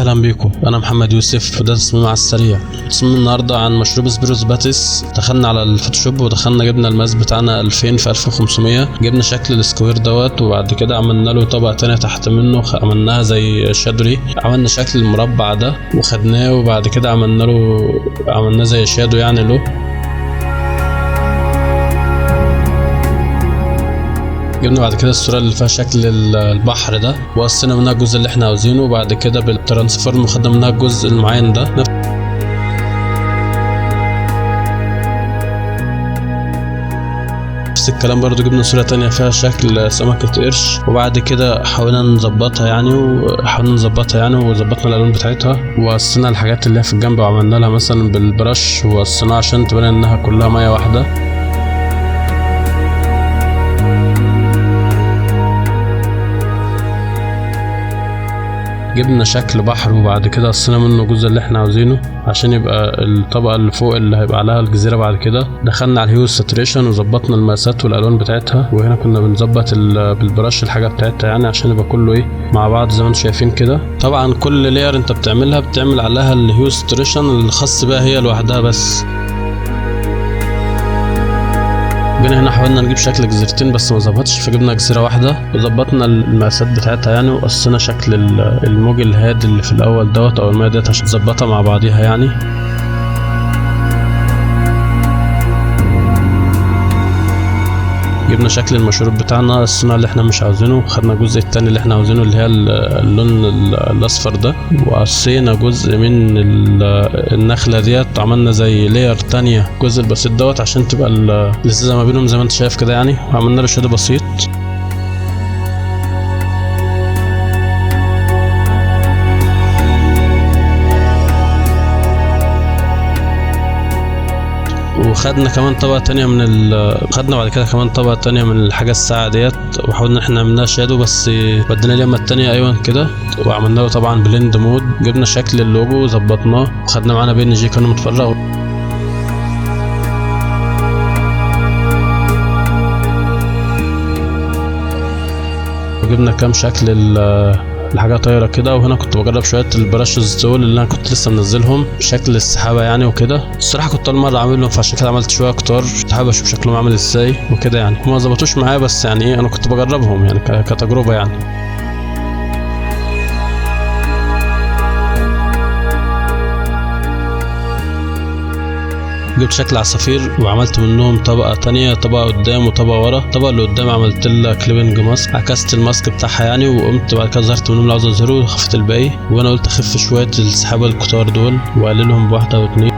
اهلا بيكم، انا محمد يوسف وده تصميم على السريع. تصميم النهارده عن مشروب اسبريسو باتيس. دخلنا على الفوتوشوب ودخلنا جبنا الماس بتاعنا 2000 في 1500، جبنا شكل السكوير دوت، وبعد كده عملنا له طبقه تانية تحت منه عملناها زي شادوري. عملنا شكل المربع ده وخدناه، وبعد كده عملناه زي شادو يعني له. جبنا بعد كده الصورة اللي فيها شكل البحر ده وقصينا منها الجزء اللي احنا عاوزينه، وبعد كده بالترانسفورم خدنا منها الجزء المعين ده. نفس الكلام برضو جبنا صورة تانية فيها شكل سمكة قرش، وبعد كده حاولنا نظبطها يعني وظبطنا الالوان بتاعتها، وقصينا الحاجات اللي هي في الجنب وعملنا لها مثلا بالبرش وقصيناها عشان تبان انها كلها مية واحدة. جبنا شكل بحر وبعد كده قصينا منه الجزء اللي احنا عاوزينه عشان يبقى الطبقه اللي فوق اللي هيبقى عليها الجزيره. بعد كده دخلنا على الهيو ساتوريشن وظبطنا المقاسات والالوان بتاعتها، وهنا كنا بنظبط بالبرش الحاجه بتاعتها يعني عشان يبقى كله مع بعض زي ما انتم شايفين كده. طبعا كل لاير انت بتعمل عليها الهيو ساتوريشن الخاص بها هي لوحدها بس. جينا هنا حاولنا نجيب شكل جزيرتين بس ما ظبطش، فجبنا جزيره واحده وظبطنا المقاسات بتاعتها يعني، وقصينا شكل الموج الهادي اللي في الاول دوت او الميه ديت عشان نظبطها مع بعضيها يعني. جبنا شكل المشروب بتاعنا الصناعة اللي احنا مش عاوزينه، وخدنا الجزء التاني اللي احنا عاوزينه اللي هي اللون الاصفر ده، وقصينا جزء من النخلة ديت وعملنا زي لاير تانية الجزء البسيط دوت عشان تبقى الازازة ما بينهم زي ما انت شايف كده يعني، وعملنا له شادو بسيط. وخدنا كمان طبقة تانية خدنا بعد كده كمان طبقة تانية من الحاجة الساعة ديت، وحاولنا احنا نعملها شادو بس بدينا اليمة التانية ايوه كده، وعملنا له طبعا بلند مود. جبنا شكل اللوجو وظبطناه، وخدنا معانا بي ان جي كانوا متفرغ. وجبنا كام شكل الحاجة طايرة كده، وهنا كنت بجرب شوية البراشز دول اللي انا كنت لسه منزلهم بشكل السحابة يعني وكده. الصراحة كنت اول مرة اعملهم فعشان كده عملت شوية كتار، كنت حابب اشوف شكلهم عامل ازاي وكده يعني. هما مظبطوش معايا بس يعني انا كنت بجربهم يعني كتجربة يعني. جبت شكل عصافير وعملت منهم طبقة تانية، طبقة قدام وطبقة ورا. الطبقة اللي قدام عملت لها كليبنج ماسك، عكست الماسك بتاعها يعني، وقمت بعد كده ظهرت منهم اللي عاوز اظهره وخفت الباقي، وانا قلت اخف شوية السحابة الكتار دول واقللهم بواحدة او اتنين.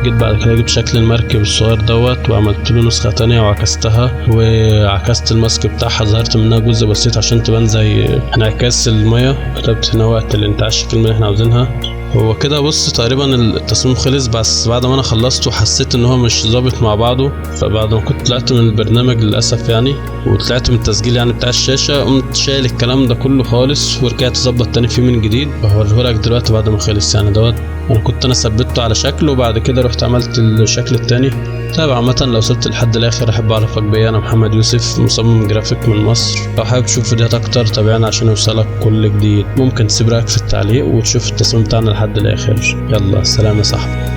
جيت بعد كده جبت شكل المركب الصغير دوت وعملت له نسخة تانية وعكستها، وعكست الماسك بتاعها ظهرت منها جزء بسيط عشان تبان زي انعكاس المية. كتبت هنا وقت الانتعاش الكلمة اللي احنا عاوزينها. هو كده بص تقريبا التصميم خلص، بس بعد ما انا خلصته حسيت ان هو مش ظابط مع بعضه، فبعد ما كنت طلعت من البرنامج للاسف يعني وطلعت من التسجيل يعني بتاع الشاشة، قمت شايل الكلام ده كله خالص ورجعت اظبط تاني فيه من جديد، وهوريهولك دلوقتي بعد ما خلص يعني. دوت انا ثبته على شكل وبعد كده رحت عملت الشكل التاني. طيب عامة لو وصلت لحد الاخر احب اعرفك بيا، انا محمد يوسف مصمم جرافيك من مصر. لو حابب تشوف فيديوهات اكتر تابعنا عشان يوصلك كل جديد. ممكن تسيب رايك في التعليق وتشوف التصميم بتاعنا لحد الاخر. يلا سلام يا صاحبي.